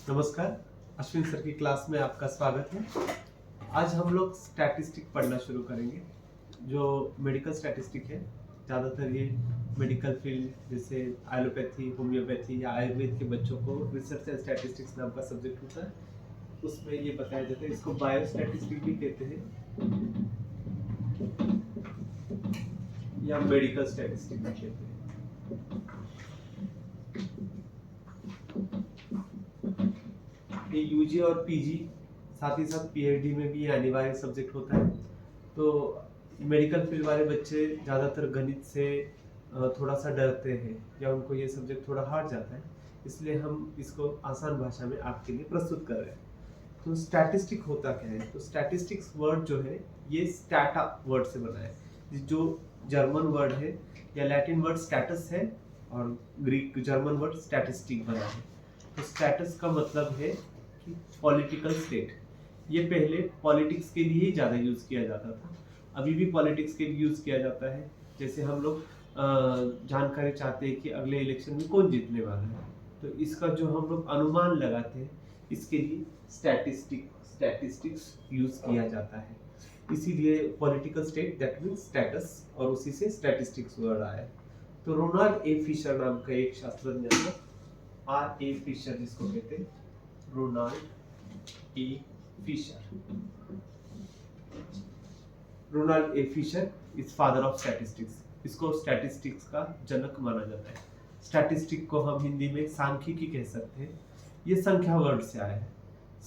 नमस्कार, अश्विन सर की क्लास में आपका स्वागत है। आज हम लोग स्टैटिस्टिक पढ़ना शुरू करेंगे, जो मेडिकल स्टैटिस्टिक है। ज़्यादातर ये मेडिकल फील्ड जैसे एलोपैथी, होम्योपैथी या आयुर्वेद के बच्चों को रिसर्च एंड स्टैटिस्टिक्स नाम का सब्जेक्ट होता है, उसमें ये बताया जाता है। इसको बायो स्टैटिस्टिक भी कहते हैं या मेडिकल स्टैटिस्टिक भी कहते हैं। ये यूजी और पीजी साथ ही साथ पीएचडी में भी अनिवार्य सब्जेक्ट होता है। तो मेडिकल फील्ड वाले बच्चे ज़्यादातर गणित से थोड़ा सा डरते हैं या उनको ये सब्जेक्ट थोड़ा हार्ड जाता है, इसलिए हम इसको आसान भाषा में आपके लिए प्रस्तुत कर रहे हैं। तो स्टैटिस्टिक होता क्या है? तो स्टैटिस्टिक्स वर्ड जो है ये स्टैटा वर्ड से बना है, जो जर्मन वर्ड है या लैटिन वर्ड स्टैटस है और ग्रीक जर्मन वर्ड स्टैटिस्टिक बना है। तो स्टैटस का मतलब है कि पॉलिटिकल स्टेट। ये पहले पॉलिटिक्स के लिए ही ज़्यादा यूज़ किया जाता था, अभी भी पॉलिटिक्स के लिए यूज़ किया जाता है। जैसे हम लोग जानकारी चाहते हैं कि अगले इलेक्शन में कौन जीतने वाला है, तो इसका जो हम लोग अनुमान लगाते हैं, इसके लिए स्टैटिस्टिक्स यूज़ किया जाता है। इसीलिए political state that means status, और उसी से स्टैटिस्टिक्स वर्ड आया है। तो रोनाल्ड ए फिशर नाम का एक शास्त्रज्ञ था, आर ए फिशर जिसको कहते हैं, Ronald A Fisher. Ronald A Fisher is father of statistics. इसको स्टैटिस्टिक्स का जनक माना जाता है। स्टैटिस्टिक को हम हिंदी में सांख्यिकी कह सकते हैं। ये संख्या वर्ड से आया है।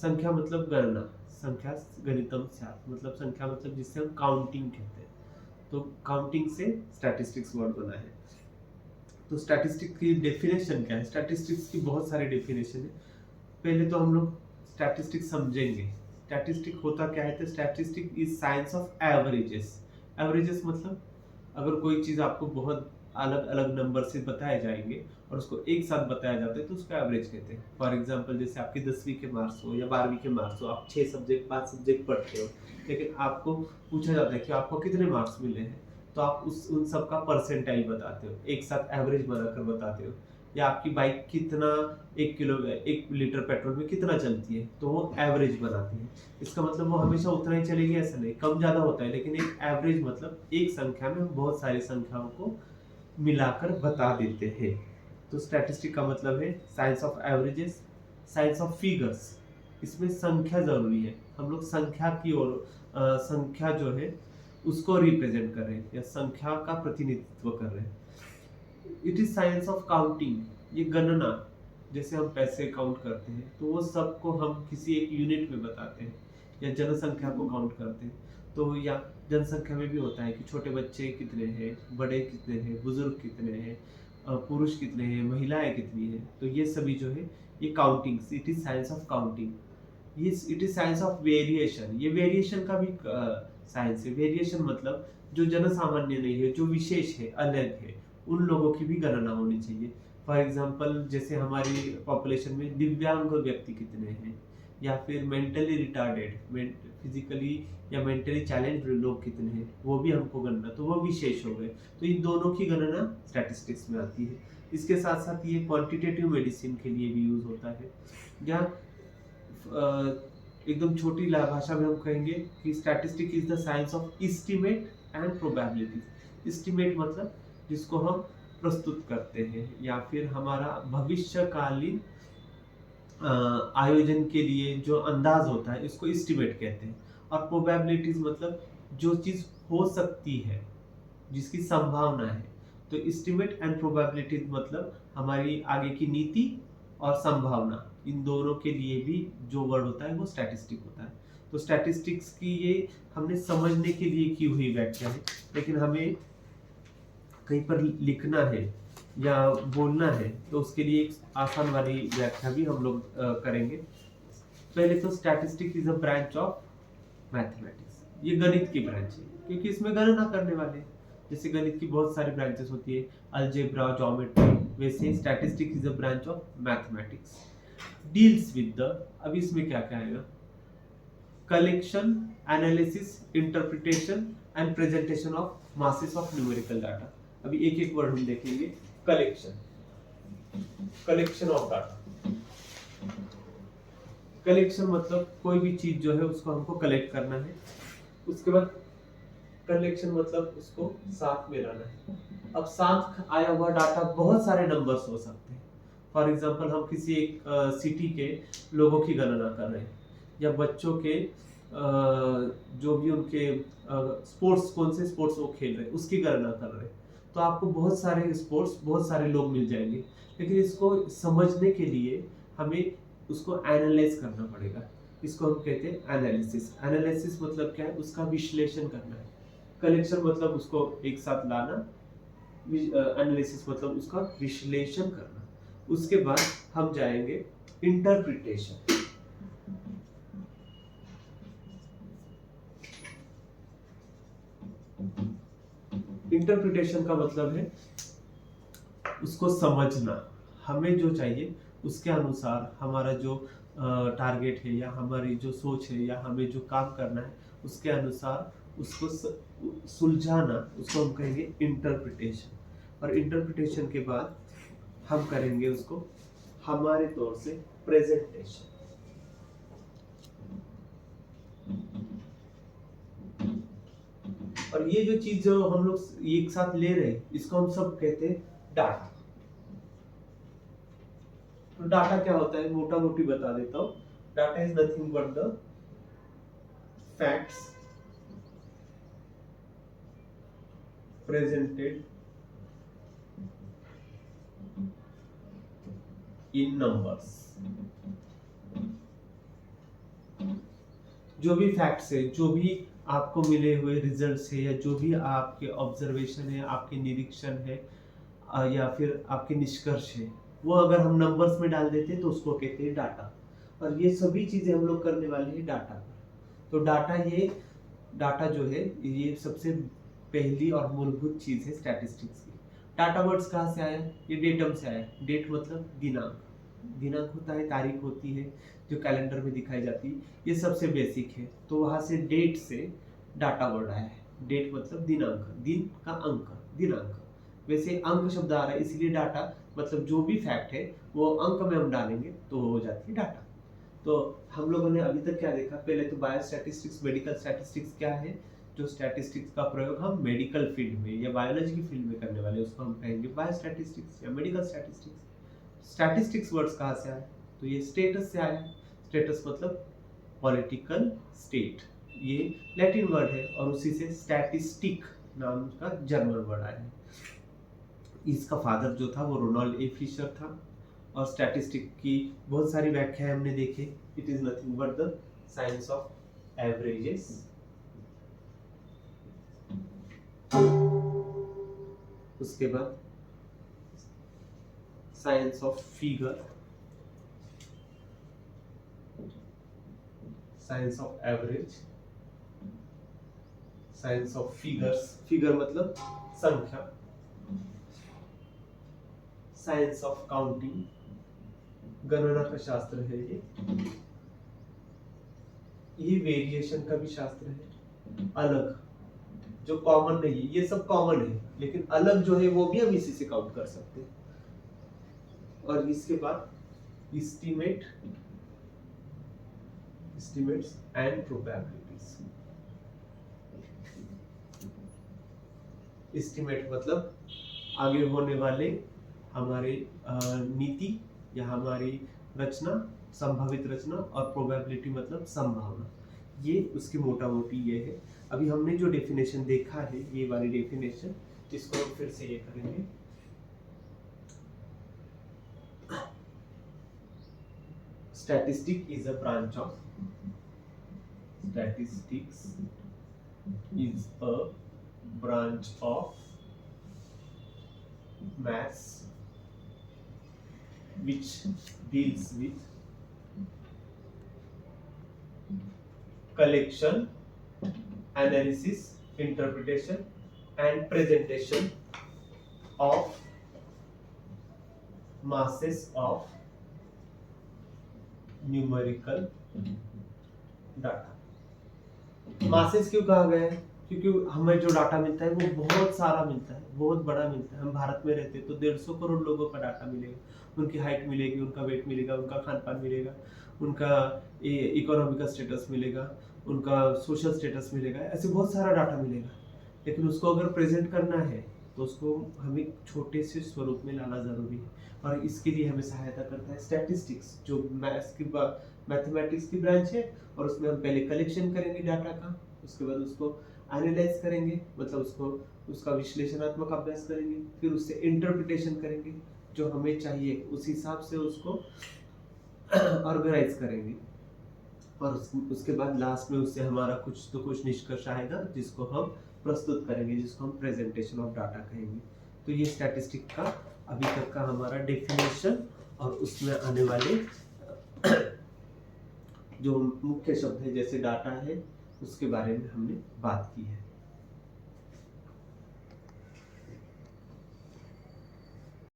संख्या मतलब गणना, संख्या गणितम स्यात्, मतलब संख्या मतलब जिससे हम काउंटिंग कहते हैं। तो काउंटिंग से स्टैटिस्टिक्स वर्ड बना है। तो स्टैटिस्टिक्स की डेफिनेशन क्या है? स्टैटिस्टिक्स की बहुत सारी डेफिनेशन है। पहले तो हम लोग स्टैटिस्टिक्स समझेंगे। स्टैटिस्टिक होता क्या है? तो statistic is science of averages. Averages मतलब अगर कोई चीज़ आपको बहुत अलग अलग नंबर से बताए जाएंगे और उसको एक साथ बताया जाता है तो उसको एवरेज कहते हैं। फॉर एग्जांपल जैसे आपके 10वीं के मार्क्स हो या 12वीं के मार्क्स हो, आप 6 सब्जेक्ट 5 सब्जेक्ट पढ़ते हो, लेकिन आपको पूछा जाता है कि आपको कितने मार्क्स मिले हैं, तो आप उन सब का परसेंटाइल बताते हो, एक साथ एवरेज बनाकर बताते हो। या आपकी बाइक कितना 1 लीटर पेट्रोल में कितना चलती है, तो वो एवरेज बनाती है। इसका मतलब वो हमेशा उतना ही चलेगी ऐसा नहीं, कम ज़्यादा होता है, लेकिन एक एवरेज मतलब एक संख्या में हम बहुत सारी संख्याओं को मिलाकर बता देते हैं। तो स्टैटिस्टिक का मतलब है science of averages, science of figures. इसमें संख्या जरूरी है। हम लोग संख्या की ओर संख्या जो है उसको रिप्रेजेंट कर रहे हैं या संख्या का प्रतिनिधित्व कर रहे हैं। It is science of counting, ये गणना, जैसे हम पैसे काउंट करते हैं तो वो सबको हम किसी एक यूनिट में बताते हैं, या जनसंख्या को काउंट करते हैं। तो या जनसंख्या में भी होता है कि छोटे बच्चे कितने हैं, बड़े कितने हैं, बुजुर्ग कितने हैं, पुरुष कितने हैं, महिलाएं कितनी हैं। तो ये सभी जो है ये counting, it is science of counting. ये it is science of variation, ये वेरिएशन का भी साइंस है। वेरिएशन मतलब जो जनसामान्य नहीं है, जो विशेष है, अलग है, उन लोगों की भी गणना होनी चाहिए। फॉर एग्जाम्पल जैसे हमारी पॉपुलेशन में दिव्यांग व्यक्ति कितने हैं, या फिर मेंटली रिटार्डेड, फिजिकली या मेंटली चैलेंज्ड लोग कितने हैं, वो भी हमको गणना, तो वो विशेष हो गए। तो इन दोनों की गणना स्टैटिस्टिक्स में आती है। इसके साथ साथ ये क्वांटिटेटिव मेडिसिन के लिए भी यूज होता है। या एकदम छोटी भाषा में हम कहेंगे कि statistic is the science of estimate and probability. Estimate मतलब जिसको हम प्रस्तुत करते हैं या फिर हमारा भविष्यकालीन आयोजन के लिए जो अंदाज होता है, इसको एस्टिमेट कहते हैं। और प्रोबेबिलिटीज मतलब जो चीज हो सकती है, जिसकी संभावना है। तो एस्टिमेट एंड प्रोबेबिलिटीज मतलब हमारी आगे की नीति और संभावना, इन दोनों के लिए भी जो वर्ड होता है वो स्टैटिस्टिक होता है। तो स्टैटिस्टिक्स की ये हमने समझने के लिए की हुई व्याख्या है, लेकिन हमें कहीं पर लिखना है या बोलना है तो उसके लिए एक आसान वाली व्याख्या भी हम लोग करेंगे। पहले तो statistic is a branch of mathematics. ये गणित की ब्रांच है, क्योंकि इसमें गणना करने वाले हैं। जैसे गणित की बहुत सारी ब्रांचेस होती है, अलजेब्रा, ज्योमेट्री, वैसे statistic is a branch of mathematics. Deals with the, अब इसमें क्या क्या आएगा? Collection, analysis, interpretation and presentation of masses of numerical data. अभी एक एक वर्ड हम देखेंगे। Collection, collection of data. Collection मतलब कोई भी चीज जो है उसको हमको कलेक्ट करना है। उसके बाद कलेक्शन मतलब उसको साथ में लाना है। अब साथ आया हुआ डाटा बहुत सारे नंबर्स हो सकते हैं। फॉर एग्जांपल हम किसी एक सिटी के लोगों की गणना कर रहे हैं, या बच्चों के जो भी उनके स्पोर्ट्स, कौन से स्पोर्ट्स वो खेल रहे हैं उसकी गणना कर रहे हैं। तो आपको बहुत सारे स्पोर्ट्स, बहुत सारे लोग मिल जाएंगे, लेकिन इसको समझने के लिए हमें उसको एनालाइज करना पड़ेगा। इसको हम कहते हैं एनालिसिस। एनालिसिस मतलब क्या है? उसका विश्लेषण करना है। कलेक्शन मतलब उसको एक साथ लाना, एनालिसिस मतलब उसका विश्लेषण करना। उसके बाद हम जाएंगे इंटरप्रिटेशन। इंटरप्रिटेशन का मतलब है उसको समझना। हमें जो चाहिए उसके अनुसार हमारा जो टारगेट है, या हमारी जो सोच है, या हमें जो काम करना है उसके अनुसार उसको सुलझाना, उसको हम कहेंगे इंटरप्रिटेशन। और इंटरप्रिटेशन के बाद हम करेंगे उसको हमारे तौर से प्रेजेंटेशन। और ये जो चीज जो हम लोग एक साथ ले रहे हैं इसको हम सब कहते हैं डाटा। तो डाटा क्या होता है, मोटा मोटी बता देता हूं। Data is nothing but the facts presented in numbers। जो भी फैक्ट्स है, जो भी आपको मिले हुए रिजल्ट्स है, या जो भी आपके ऑब्जर्वेशन है, आपके निरीक्षण है, या फिर आपके निष्कर्ष है, वो अगर हम नंबर्स में डाल देते हैं तो उसको कहते हैं डाटा। और ये सभी चीजें हम लोग करने वाले हैं डाटा पर। तो डाटा जो है ये सबसे पहली और मूलभूत चीज है स्टैटिस्टिक्स की। डाटा वर्ड्स कहाँ से आया? ये डेटम से आया। डेट मतलब दिनांक। दिनांक होता है, तारीख होती है जो कैलेंडर में दिखाई जाती है, ये सबसे बेसिक है। तो वहां से डेट से डाटा वर्ड आया है। डेट मतलब दिनांक, दिन का अंक, दिनांक। वैसे अंक शब्द आ रहा है इसलिए डाटा मतलब जो भी फैक्ट है वो अंक में हम डालेंगे तो हो जाती है डाटा। तो हम लोगों ने अभी तक क्या देखा? पहले तो बायोस्टैटिस्टिक्स, मेडिकल स्टैटिस्टिक्स क्या है? जो स्टैटिस्टिक्स का प्रयोग हम मेडिकल फील्ड में या बायोलॉजी की फील्ड में करने वाले उसको हम कहेंगे बायोस्टैटिस्टिक्स या मेडिकल स्टैटिस्टिक्स। स्टैटिस्टिक्स वर्ड्स कहाँ से आए? तो ये स्टेटस से आया। स्टेटस मतलब पॉलिटिकल स्टेट, ये लैटिन वर्ड है, और उसी से स्टैटिस्टिक नाम का जर्मन वर्ड आया है। इसका फादर जो था वो रोनाल्ड ए फिशर था। और स्टैटिस्टिक की बहुत सारी व्याख्याएं हमने देखे। It is nothing but the science of averages. उसके बाद science of figure, science of average, science of figures, figure मतलब संख्या, साइंस ऑफ काउंटिंग, गणना का शास्त्र है ये वेरिएशन का भी शास्त्र है। अलग जो कॉमन नहीं है, ये सब कॉमन है, लेकिन अलग जो है वो भी हम इसी से काउंट कर सकते हैं। और इसके बाद एस्टिमेट्स एंड प्रोबेबिलिटीज। एस्टिमेट मतलब आगे होने वाले हमारे नीति या हमारी रचना, संभावित रचना, और प्रोबेबिलिटी मतलब संभावना। ये उसकी मोटा मोटी ये है। अभी हमने जो डेफिनेशन देखा है, ये वाली डेफिनेशन, इसको हम फिर से ये करेंगे। Statistic is a branch of statistics is a branch of maths which deals with collection, analysis, interpretation and presentation of masses of numerical data। Masses क्यों कहा गया है? क्योंकि हमें जो डाटा मिलता है वो बहुत सारा मिलता है, बहुत बड़ा मिलता है। हम भारत में रहते हैं तो 150 करोड़ लोगों का डाटा मिलेगा, उनकी हाइट मिलेगी, उनका वेट मिलेगा, उनका खान पान मिलेगा, उनका इकोनॉमी का स्टेटस मिलेगा, उनका सोशल स्टेटस मिलेगा, ऐसे बहुत सारा डाटा मिलेगा। लेकिन उसको अगर प्रेजेंट करना है तो उसको हमें छोटे से स्वरूप में लाना जरूरी है, और इसके लिए हमें सहायता करता है स्टैटिस्टिक्स, जो मैथमेटिक्स की ब्रांच है। और उसमें हम पहले कलेक्शन करेंगे डाटा का, उसके बाद उसको एनालाइज करेंगे, मतलब उसको उसका विश्लेषणात्मक अभ्यास करेंगे, फिर उससे इंटरप्रिटेशन करेंगे, जो हमें चाहिए उस हिसाब से उसको ऑर्गेनाइज करेंगे, और उसके बाद लास्ट में उससे हमारा कुछ तो कुछ निष्कर्ष आएगा जिसको हम प्रस्तुत करेंगे, जिसको हम प्रेजेंटेशन ऑफ डाटा कहेंगे। तो ये स्टैटिस्टिक का अभी तक का हमारा डेफिनेशन और उसमें आने वाले जो मुख्य शब्द है जैसे डाटा है उसके बारे में हमने बात की है।